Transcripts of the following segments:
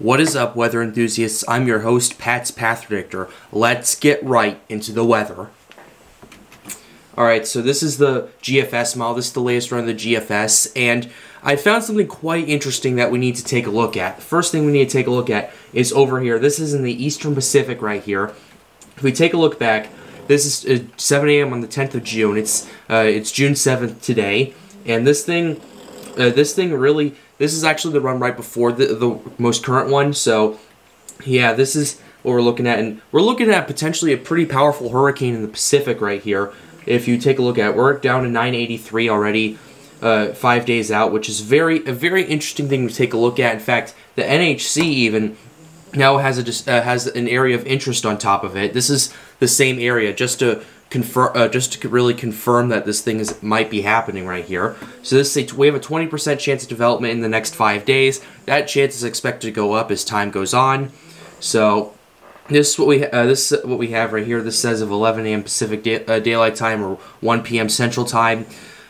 What is up, weather enthusiasts? I'm your host, Pat's Path Predictor. Let's get right into the weather. Alright, so this is the GFS model. This is the latest run of the GFS, and I found something quite interesting that we need to take a look at. The first thing we need to take a look at is over here. This is in the Eastern Pacific right here. If we take a look back, this is 7 a.m. on the 10th of June. It's June 7th today, and this is actually the run right before the most current one. So, yeah, this is what we're looking at, and we're looking at potentially a pretty powerful hurricane in the Pacific right here. If you take a look at it, we're down to 983 already, 5 days out, which is a very interesting thing to take a look at. In fact, the NHC even now has an area of interest on top of it. This is the same area, just to confirm, really confirm that this thing might be happening right here. So we have a 20% chance of development in the next 5 days. That chance is expected to go up as time goes on. So this is what we have right here. This says of 11 a.m. Pacific Daylight Time or 1 p.m. Central Time.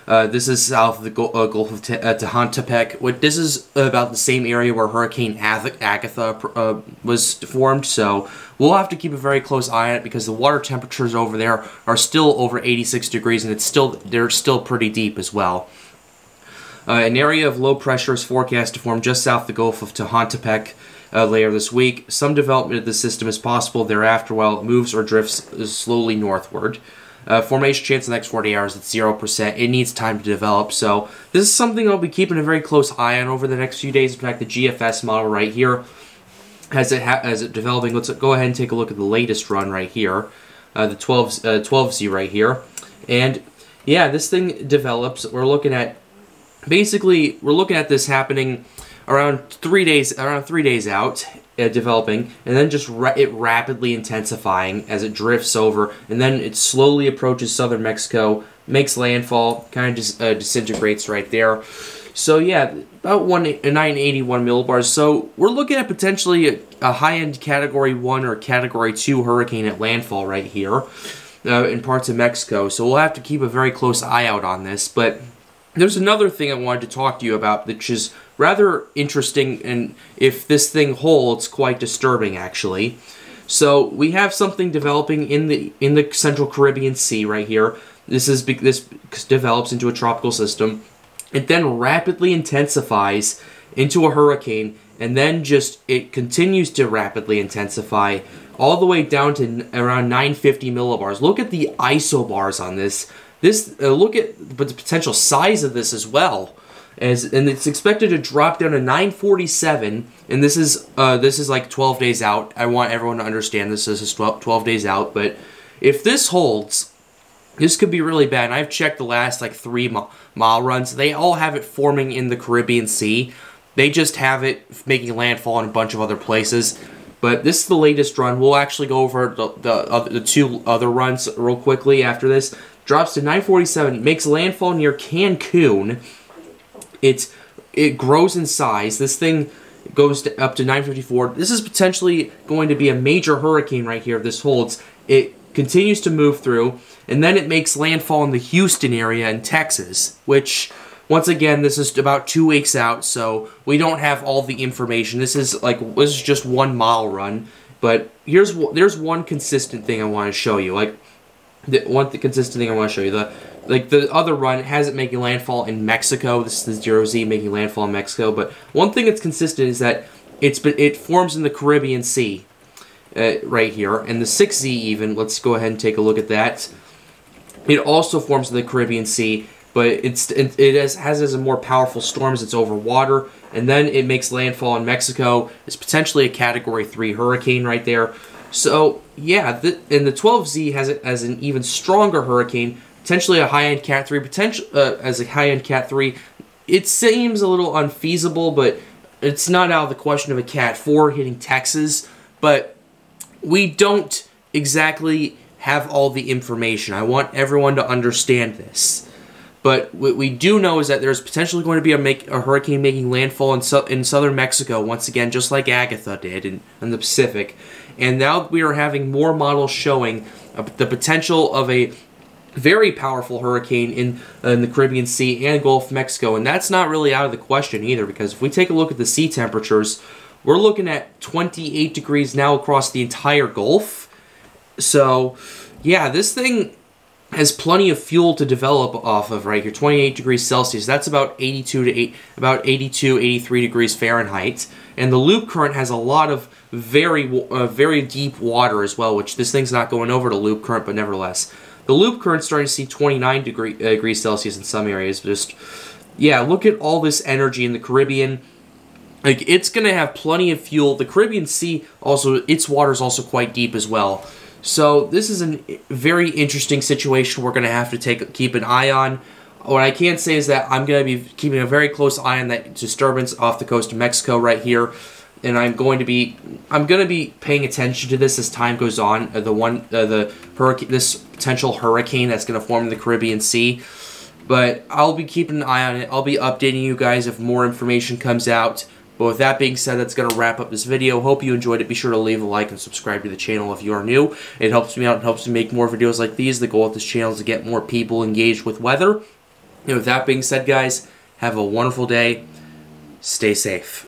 This is south of the Gulf of Tehuantepec. This is about the same area where Hurricane Agatha was formed, so we'll have to keep a very close eye on it because the water temperatures over there are still over 86 degrees, and they're still pretty deep as well. An area of low pressure is forecast to form just south of the Gulf of Tehuantepec later this week. Some development of the system is possible thereafter while it moves or drifts slowly northward. Formation chance in the next 40 hours at 0%. It needs time to develop, so this is something I'll be keeping a very close eye on over the next few days. In fact, the GFS model right here has it developing. Let's go ahead and take a look at the latest run right here, the 12Z right here, and yeah, this thing develops. We're looking at this happening around 3 days out. Developing, and then just it rapidly intensifying as it drifts over, and then it slowly approaches southern Mexico, makes landfall, kind of just disintegrates right there. So yeah, about 981 millibars. So we're looking at potentially a high-end Category 1 or Category 2 hurricane at landfall right here in parts of Mexico. So we'll have to keep a very close eye out on this. But there's another thing I wanted to talk to you about, which is rather interesting, and if this thing holds, quite disturbing actually. So we have something developing in the Central Caribbean Sea right here. This develops into a tropical system. It then rapidly intensifies into a hurricane, and then it continues to rapidly intensify all the way down to around 950 millibars. Look at the isobars on this. Look at the potential size of this as well. And it's expected to drop down to 947, and this is like 12 days out. I want everyone to understand this is 12 days out, but if this holds, this could be really bad. And I've checked the last like 3 mile runs. They all have it forming in the Caribbean Sea. They just have it making landfall in a bunch of other places. But this is the latest run. We'll actually go over the 2 other runs real quickly after this. Drops to 947, makes landfall near Cancun. It grows in size. This thing goes up to 954. This is potentially going to be a major hurricane right here if this holds. It continues to move through, and then it makes landfall in the Houston area in Texas, which, once again, this is about 2 weeks out, so we don't have all the information. This is just 1 mile run, but there's one consistent thing I want to show you. The other run has it making landfall in Mexico. This is the 0Z making landfall in Mexico. But one thing that's consistent is that it forms in the Caribbean Sea right here. And the 6Z even, let's go ahead and take a look at that. It also forms in the Caribbean Sea, but it has a more powerful storms. It's over water. And then it makes landfall in Mexico. It's potentially a Category 3 hurricane right there. So, yeah, and the 12Z has it as an even stronger hurricane, potentially a high-end Cat 3, as a high-end Cat 3. It seems a little unfeasible, but it's not out of the question of a Cat 4 hitting Texas, but we don't exactly have all the information. I want everyone to understand this. But what we do know is that there's potentially going to be a hurricane making landfall in southern Mexico, once again, just like Agatha did in the Pacific. And now we are having more models showing the potential of a very powerful hurricane in the Caribbean Sea and Gulf of Mexico. And that's not really out of the question either, because if we take a look at the sea temperatures, we're looking at 28 degrees now across the entire Gulf. So, yeah, this thing has plenty of fuel to develop off of right here. 28 degrees Celsius. That's about 82 to 83 degrees Fahrenheit. And the loop current has a lot of very deep water as well, which this thing's not going over the loop current, but nevertheless. The loop current's starting to see 29 degrees Celsius in some areas. Just, yeah, look at all this energy in the Caribbean. Like, it's going to have plenty of fuel. The Caribbean Sea, also, its water is also quite deep as well. So this is a very interesting situation we're going to have to keep an eye on. What I can say is that I'm going to be keeping a very close eye on that disturbance off the coast of Mexico right here, and I'm going to be paying attention to this as time goes on. This potential hurricane that's going to form in the Caribbean Sea. But I'll be keeping an eye on it. I'll be updating you guys if more information comes out. But with that being said, that's going to wrap up this video. Hope you enjoyed it. Be sure to leave a like and subscribe to the channel if you are new. It helps me out and helps me make more videos like these. The goal of this channel is to get more people engaged with weather. And with that being said, guys, have a wonderful day. Stay safe.